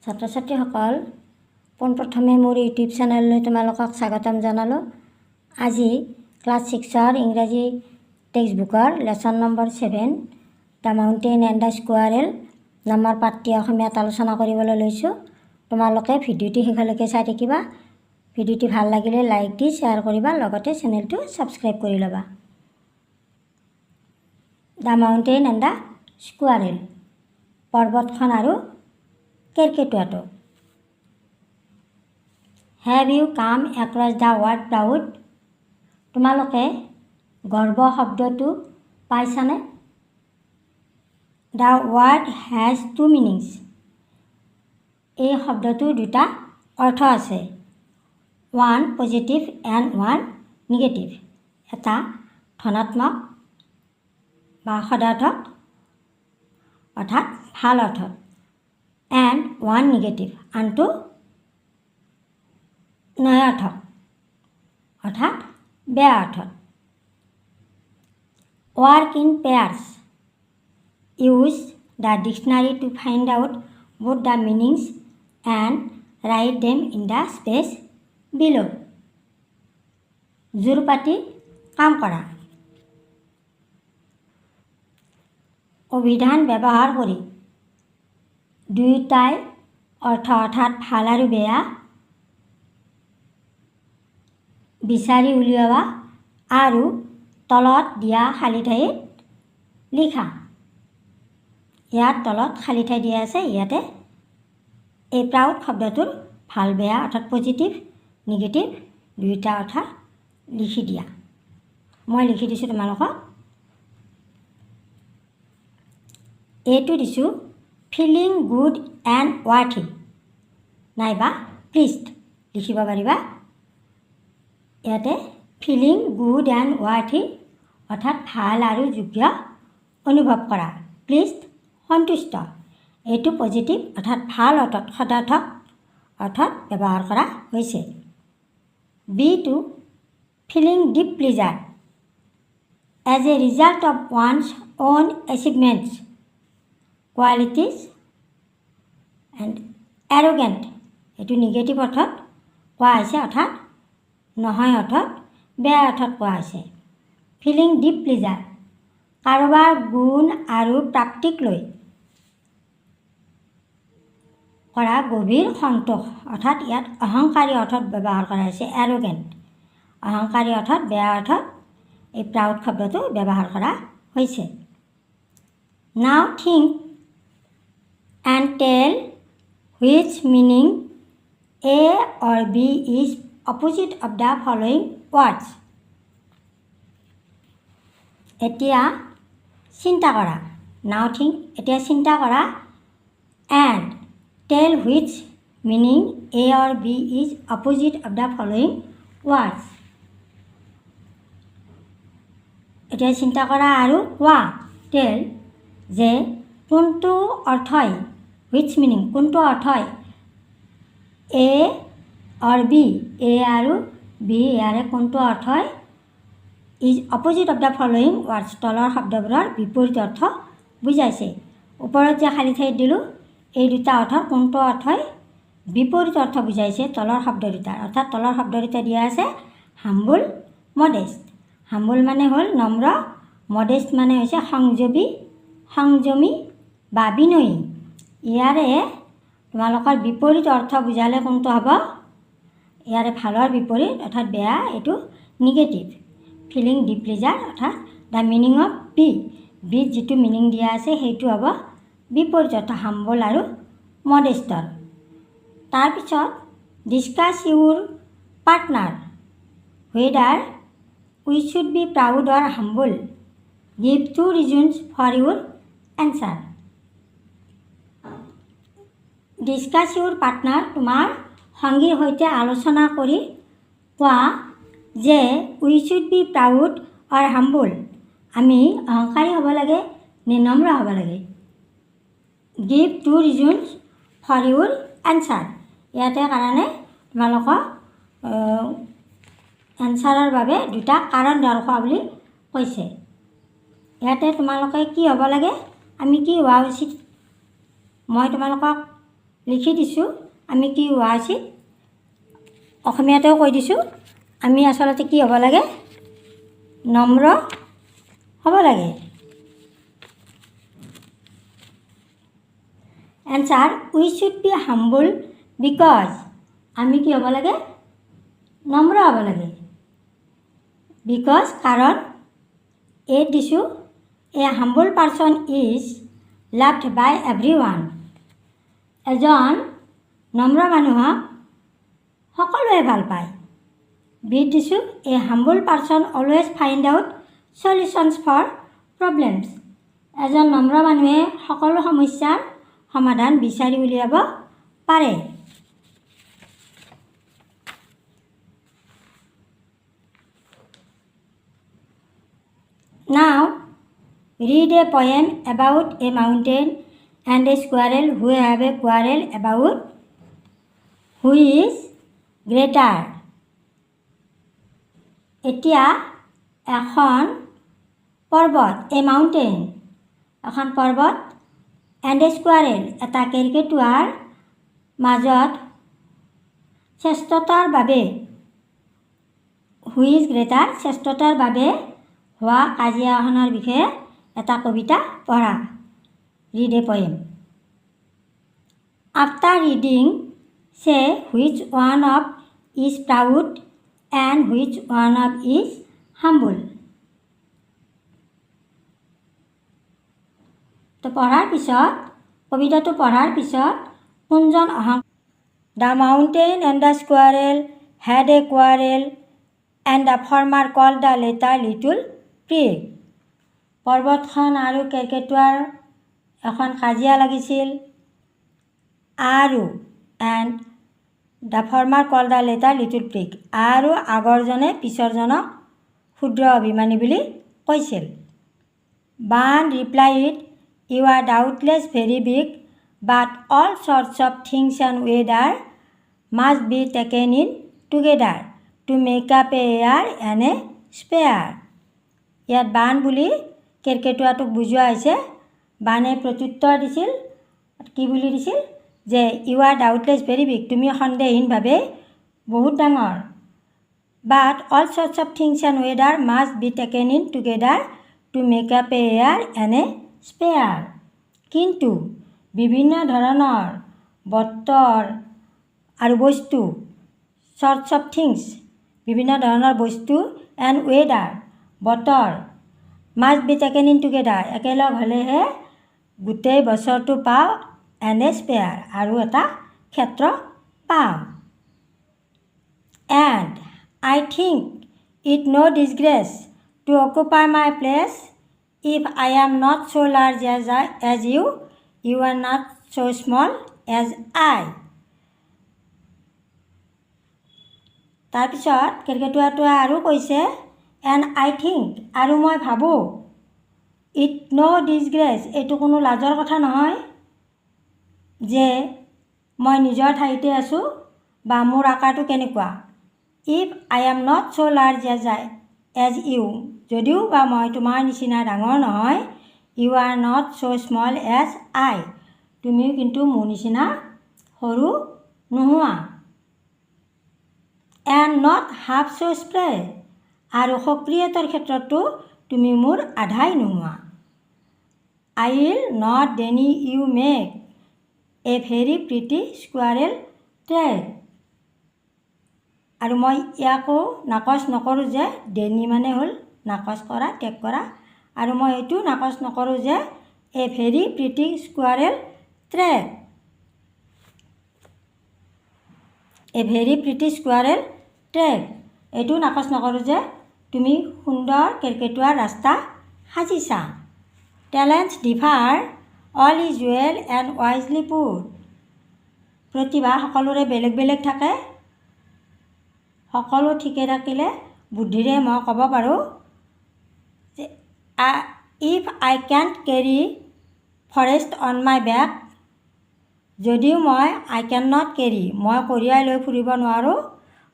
ছাত্ৰ ছাত্ৰীসকল, পোনপ্ৰথমে মোৰ ইউটিউব চেনেললৈ তোমালোকক স্বাগতম জনালোঁ। আজি ক্লাছ 6ৰ ইংৰাজী টেক্সটবুকৰ lesson number 7 the mountain and the squirrel নামৰ পাঠটি অসমীয়াত আলোচনা কৰিবলৈ লৈছোঁ। তোমালোকে ভিডিঅ'টি শেষলৈকে চাই থাকিবা। ভিডিঅ'টি ভাল লাগিলে লাইক দি শ্বেয়াৰ কৰিবা, লগতে চেনেলটো ছাবস্ক্ৰাইব কৰি ল'বা। The mountain and the squirrel, পৰ্বতখন আৰু কেৰ্কেটুৱাটো। Have you come across the word proud? তোমালোকে গৰ্ব শব্দটো পাইছানে? The word has two meanings. এই শব্দটোৰ দুটা অৰ্থ আছে, one positive and one negative. এটা ধনাত্মক বা সদাৰ্থক অৰ্থাৎ ভাল অৰ্থত, এণ্ড ওৱান নিগেটিভ, আনটো নয়াৰ্থক অৰ্থাৎ বেয়া অৰ্থত। Work in pairs. Use the dictionary to find out both the meanings and write them in the space below. জোৰ পাতি কাম কৰা। অভিধান ব্যৱহাৰ কৰি দুয়োটাই অৰ্থ অৰ্থাৎ ভাল আৰু বেয়া বিচাৰি উলিওৱা আৰু তলত দিয়া খালী ঠাইত লিখা। ইয়াত তলত খালী ঠাই দিয়া আছে, ইয়াতে এই প্ৰাউড শব্দটোৰ ভাল বেয়া অৰ্থাৎ পজিটিভ নিগেটিভ দুয়োটা অৰ্থ লিখি দিয়া। মই লিখি দিছোঁ তোমালোকক। এইটো দিছোঁ ফিলিং গুড এণ্ড ৱাৰ্থি, নাইবা প্লিজড লিখিব পাৰিবা। ইয়াতে ফিলিং গুড এণ্ড ৱাৰ্থি অৰ্থাৎ ভাল আৰু যোগ্য অনুভৱ কৰা, প্লিজড সন্তুষ্ট। এইটো পজিটিভ অৰ্থাৎ ভাল অৰ্থত সদাৰ্থক অৰ্থত ব্যৱহাৰ কৰা হৈছে। বিটো feeling deep pleasure as a result of one's own achievements qualities and arrogant. এইটো নিগেটিভ অৰ্থত কোৱা হৈছে, অৰ্থাৎ নহয় অৰ্থত বেয়া অৰ্থত কোৱা হৈছে। ফিলিং ডিপ প্লিজাৰ কাৰোবাৰ গুণ আৰু প্ৰাপ্তিক লৈ কৰা গভীৰ সন্তোষ, অৰ্থাৎ ইয়াত অহংকাৰী অৰ্থত ব্যৱহাৰ কৰা হৈছে। এৰোগেণ্ট অহংকাৰী অৰ্থত বেয়া অৰ্থত এই প্ৰাউড শব্দটো ব্যৱহাৰ কৰা হৈছে। Now think and tell which meaning A or B is opposite of the following words. এতিয়া চিন্তা কৰা। নাও থিংক এতিয়া চিন্তা কৰা, and tell which meaning A or B is opposite of the following words. এতিয়া চিন্তা কৰা আৰু কোৱা, টেল যে কোনটো অৰ্থই, হুইচ মিনিং কোনটো অৰ্থই এ অৰ বি, এ আৰু বি ইয়াৰে কোনটো অৰ্থই is opposite of the following words তলৰ শব্দবোৰৰ বিপৰীত অৰ্থ বুজাইছে। ওপৰত যে খালী ঠাইত দিলোঁ এই দুটা অৰ্থৰ কোনটো অৰ্থই বিপৰীত অৰ্থ বুজাইছে তলৰ শব্দ দুটাৰ, অৰ্থাৎ তলৰ শব্দ দুটা দিয়া আছে হাম্বুল মডেষ্ট। হাম্বুল মানে হ'ল নম্ৰ, মডেষ্ট মানে হৈছে সংযমী বা বিনয়ী। ইয়াৰে তোমালোকৰ বিপৰীত অৰ্থ বুজালে কোনটো হ'ব? ইয়াৰে ভালৰ বিপৰীত অৰ্থাৎ বেয়া, এইটো নিগেটিভ। ফিলিং ডিপ প্লিজাৰ অৰ্থাৎ দ্য মিনিং অফ বি, বিত যিটো মিনিং দিয়া আছে সেইটো হ'ব বিপৰীত অৰ্থ হাম্বল আৰু মডেষ্টৰ। তাৰপিছত discuss your partner whether we should be proud or humble, give 2 reasons for your answer. Discuss your partner তোমাৰ সংগীৰ সৈতে আলোচনা কৰি কোৱা যে we should be proud or humble, আমি অহংকাৰী হ'ব লাগে নে নম্ৰ হ'ব লাগে। Give 2 reasons for your answer, ইয়াতে কাৰণে তোমালোকক এনচাৰৰ বাবে দুটা কাৰণ দৰ্শোৱা বুলি কৈছে। ইয়াতে তোমালোকে কি হ'ব লাগে, আমি কি হোৱা উচিত, মই তোমালোকক লিখি দিছোঁ আমি কি হোৱা উচিত অসমীয়াতেও কৈ দিছোঁ আমি আচলতে কি হ'ব লাগে নম্ৰ হ'ব লাগে answer we should B humble because আমি কি হ'ব লাগে নম্ৰ হ'ব লাগে বিকজ কাৰণ এইট দিছোঁ a humble person is loved by everyone এজন নম্ৰ মানুহক সকলোৱে ভাল পায় বিট দিছোঁ a humble person always find out solutions for problems এজন নম্ৰ মানুহে সকলো সমস্যাৰ সমাধান বিচাৰি উলিয়াব পাৰে Now, read a poem about a mountain and a squirrel who have a quarrel about who is greater. এতিয়া এখন পৰ্বত a mountain এখন পৰ্বত and a squirrel এটা কেৰ্কেটুৱাৰ মাজত শ্ৰেষ্ঠতাৰ বাবে who is greater শ্ৰেষ্ঠতাৰ বাবে হোৱা কাজিয়া এখনৰ বিষয়ে এটা কবিতা পঢ়া read a poem after reading say which one of is proud and which one of is humble তো পঢ়াৰ পিছত কবিতাটো পঢ়াৰ পিছত কোনজন The mountain and the squirrel had a quarrel and the farmer called the latter little pig পৰ্বতখন আৰু কেৰ্কেটুৱাৰ এখন কাজিয়া লাগিছিল আৰু and the farmer called the latter little pig আৰু আগৰজনে পিছৰজনক ক্ষুদ্ৰ অভিমানী বুলি কৈছিল Ban replied You are doubtless very big but all sorts of things and weather must be taken in together to make up a year and a spare ইয়াত বান বুলি কেৰ্কেটুৱাটোক বুজোৱা হৈছে বানে প্ৰত্যুত্তৰ দিছিল কি বুলি দিছিল যে you are doubtless very big তুমি সন্দেহহীনভাৱে বহুত ডাঙৰ but all sorts of things and weather must be taken in together to make up a year and a sphere কিন্তু বিভিন্ন ধৰণৰ বতৰ আৰু বস্তু চৰ্টছ অফ থিংছ বিভিন্ন ধৰণৰ বস্তু এণ্ড ৱেডাৰ বতৰ must be taken in together একেলগ হ'লেহে গোটেই বছৰটো পাওঁ এণ্ড এ স্পেয়াৰ আৰু এটা ক্ষেত্ৰ পাওঁ and I think it no' disgrace to occupy my place if I am not so' large as you you are not so' small as I তাৰপিছত কেৰ্কেটুৱাটোৱে আৰু কৈছে এণ্ড আই থিংক আৰু মই ভাবোঁ ইট ন' ডিছগ্ৰেছ এইটো কোনো লাজৰ কথা নহয় যে মই নিজৰ ঠাইতে আছোঁ বা মোৰ আকাৰটো কেনেকুৱা if I am not so' large as you যদিও বা মই তোমাৰ নিচিনা ডাঙৰ নহয় you are not so' small as I তুমিও কিন্তু মোৰ নিচিনা সৰু নোহোৱা and not half so' spry আৰু সক্ৰিয়তাৰ ক্ষেত্ৰতো তুমি মোৰ আধাই নোহোৱা I will not deny you make a very pretty squirrel track আৰু মই ইয়াকো নাকচ নকৰোঁ যে ডেনি মানে হ'ল নাকচ কৰা টেক কৰা আৰু মই এইটো নাকচ নকৰোঁ যে a very pretty squirrel track a very pretty squirrel track এইটো নাকচ নকৰোঁ যে তুমি সুন্দৰ কেৰ্কেটুৱাৰ ৰাস্তা সাজিছা talents differ all is well and wisely put প্ৰতিভা সকলোৰে বেলেগ বেলেগ থাকে সকলো ঠিকে থাকিলে বুদ্ধিৰে মই ক'ব পাৰোঁ যে if I can't carry forest on my back যদিও মই আই কেন নট কেৰি মই কঢ়িয়াই লৈ ফুৰিব নোৱাৰোঁ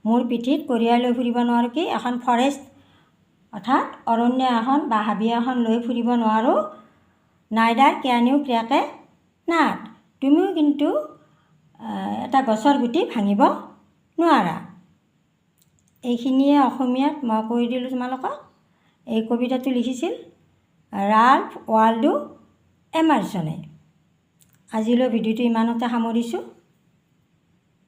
মোৰ পিঠিত কঢ়িয়াই লৈ ফুৰিব নোৱাৰোঁ কি এখন ফৰেষ্ট অৰ্থাৎ অৰণ্য এখন বা হাবি এখন লৈ ফুৰিব নোৱাৰোঁ neither can you crack a nut তুমিও কিন্তু এটা গছৰ গুটি ভাঙিব নোৱাৰা। এইখিনিয়ে অসমীয়াত মই কৈ দিলোঁ তোমালোকক। এই কবিতাটো লিখিছিল ৰাল্ফ ৱাল্ডো এমাৰছনে। আজিলৈ ভিডিঅ'টো ইমানতে সামৰিছোঁ।